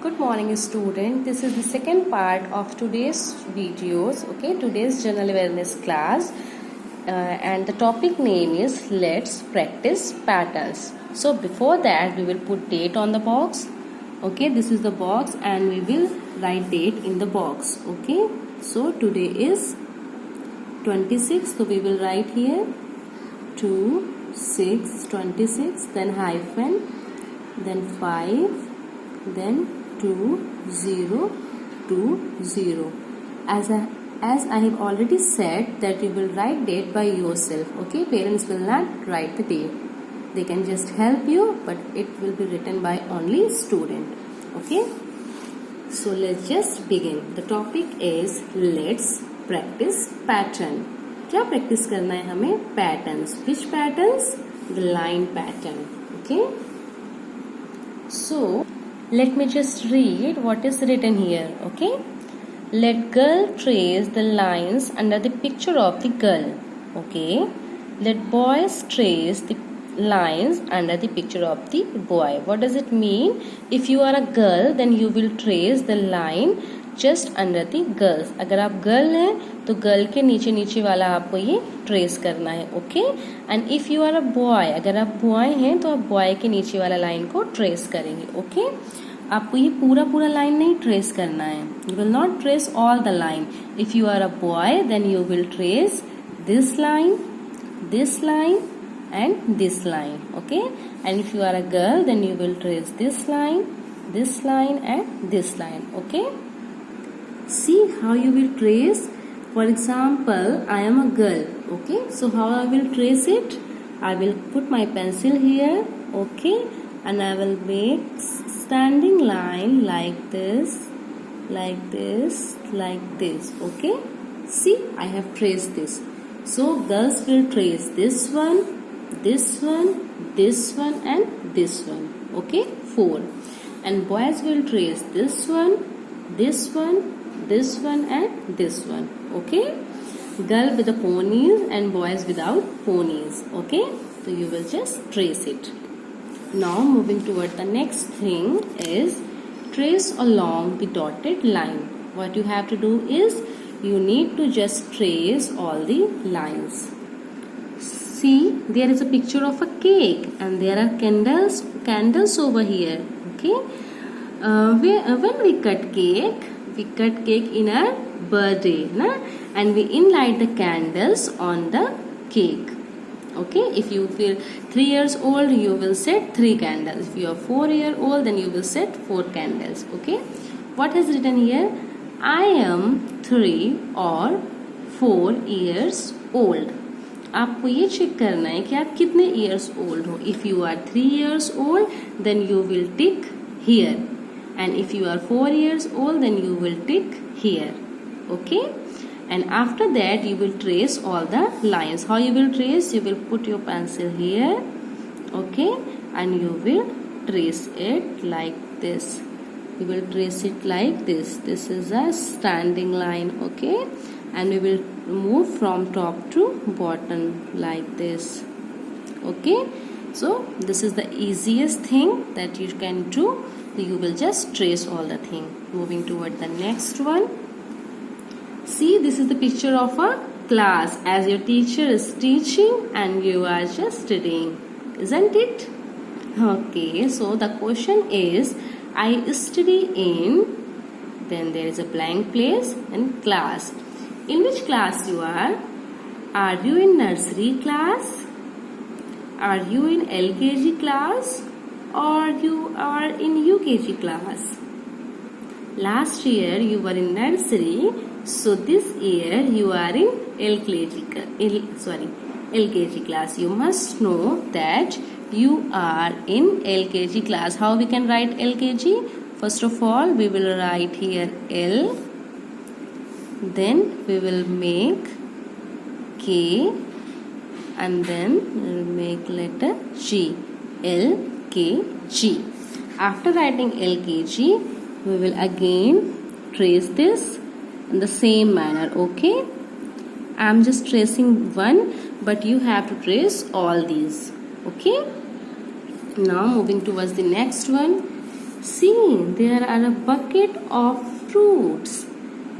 Good morning student. This is the second part of today's videos. Okay, today's general awareness class and the topic name is let's practice patterns. So before that we will put date on the box. Okay, this is the box and we will write date in the box. Okay, so today is 26, so we will write here 2/6/26, then hyphen, then 5, then 2020. As I have already said that you will write date by yourself. Okay, parents will not write the date. They can just help you, but it will be written by only student. Okay, so let's just begin. The topic is let's practice pattern. क्या practice करना है हमें? Patterns. Which patterns? The line pattern. Okay, so let me just read what is written here. Okay, let girl trace the lines under the picture of the girl. Okay, let boys trace the lines under the picture of the boy. What does it mean? If you are a girl, then you will trace the line just under the girls. अगर आप girl हैं तो girl के नीचे नीचे वाला आपको ये ट्रेस करना है. Okay, and if you are a boy, अगर आप बॉय हैं तो आप बॉय के नीचे वाला लाइन को ट्रेस करेंगे. ओके, आपको ये पूरा लाइन नहीं ट्रेस करना है. You will not trace all the line. If you are a boy then you will trace this line and this line. Okay, and if you are a girl then you will trace this line and this line. Okay, see how you will trace. For example, I am a girl. Okay, so how I will trace it? I will put my pencil here. Okay, and I will make standing line like this. Okay, see, I have traced this. So girls will trace this one and this one. Okay, 4. And boys will trace this one and this one. Okay, girl with the ponies and boys without ponies. Okay, so you will just trace it. Now moving toward the next thing is trace along the dotted line. What you have to do is you need to just trace all the lines. See, there is a picture of a cake and there are candles over here. Okay, when we cut cake in our birthday, na? And we light the candles on the cake. Okay, if you feel 3 years old, you will set 3 candles. If you are 4 years old, then you will set 4 candles. Okay, what is written here? I am 3 or 4 years old. आपको ये check करना है कि आप कितने years old हो. If you are 3 years old then you will tick here, and if you are 4 years old then you will tick here. Okay, and after that you will trace all the lines. How you will trace? You will put your pencil here. Okay, and you will trace it like this. You will trace it like this. This is a standing line. Okay, and we will move from top to bottom like this. Okay, so this is the easiest thing that you can do. You will just trace all the thing. Moving toward the next one. See, this is the picture of a class as your teacher is teaching and you are just studying, isn't it? Okay, so the question is I study in, then there is a blank place and class. In which class you are? Are you in nursery class? Are you in LKG class? Or you are in UKG class? Last year you were in nursery, so this year you are in LKG class. You must know that you are in LKG class. How we can write LKG? First of all, we will write here L. Then we will make K and then we will make letter G. LKG. After writing LKG, we will again trace this in the same manner. Okay, I am just tracing one, but you have to trace all these. Okay, now moving towards the next one. See, there are a bucket of fruits.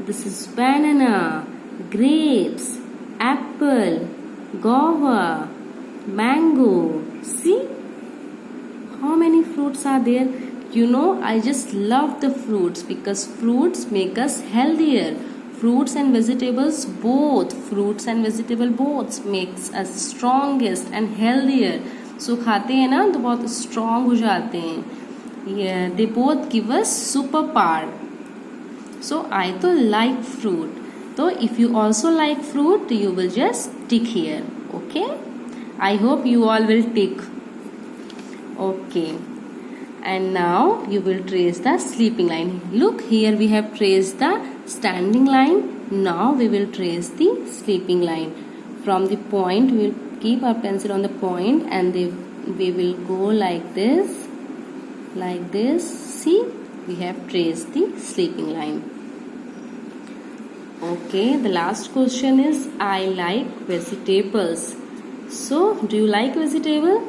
This is banana, grapes, apple, guava, mango. See how many fruits are there. You know, I just love the fruits because fruits make us healthier. Fruits and vegetables both makes us strongest and healthier. So खाते हैं ना तो बहुत strong हो जाते हैं. Yeah, they both give us super power. So I तो like fruit. So if you also like fruit, you will just tick here. Okay? I hope you all will tick. Okay. And now you will trace the sleeping line. Look, here we have traced the standing line. Now we will trace the sleeping line. From the point, we will keep our pencil on the point and we will go like this. Like this. See, we have traced the sleeping line. Okay, the last question is, I like vegetables. So, do you like vegetable?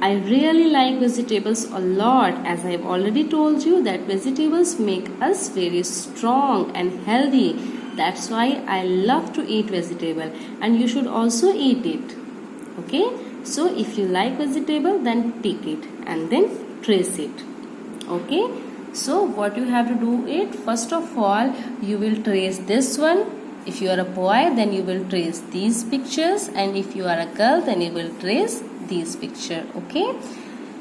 I really like vegetables a lot, as I have already told you that vegetables make us very strong and healthy. That's why I love to eat vegetable, and you should also eat it. Okay, so if you like vegetable, then tick it and then trace it. Okay, so what you have to do it, first of all you will trace this one. If you are a boy, then you will trace these pictures, and if you are a girl, then you will trace these picture. Okay,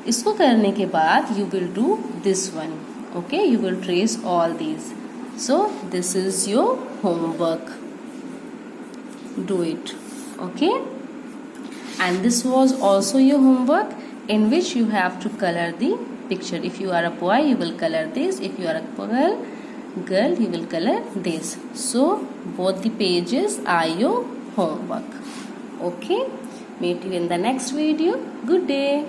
इसको करने के बाद you will do this one. Okay, you will trace all these. So this is your homework. Do it. Okay, and this was also your homework, in which you have to color the picture. If you are a boy, you will color this. If you are a girl, you will color this. So both the pages are your homework. Okay, meet you in the next video. Good day.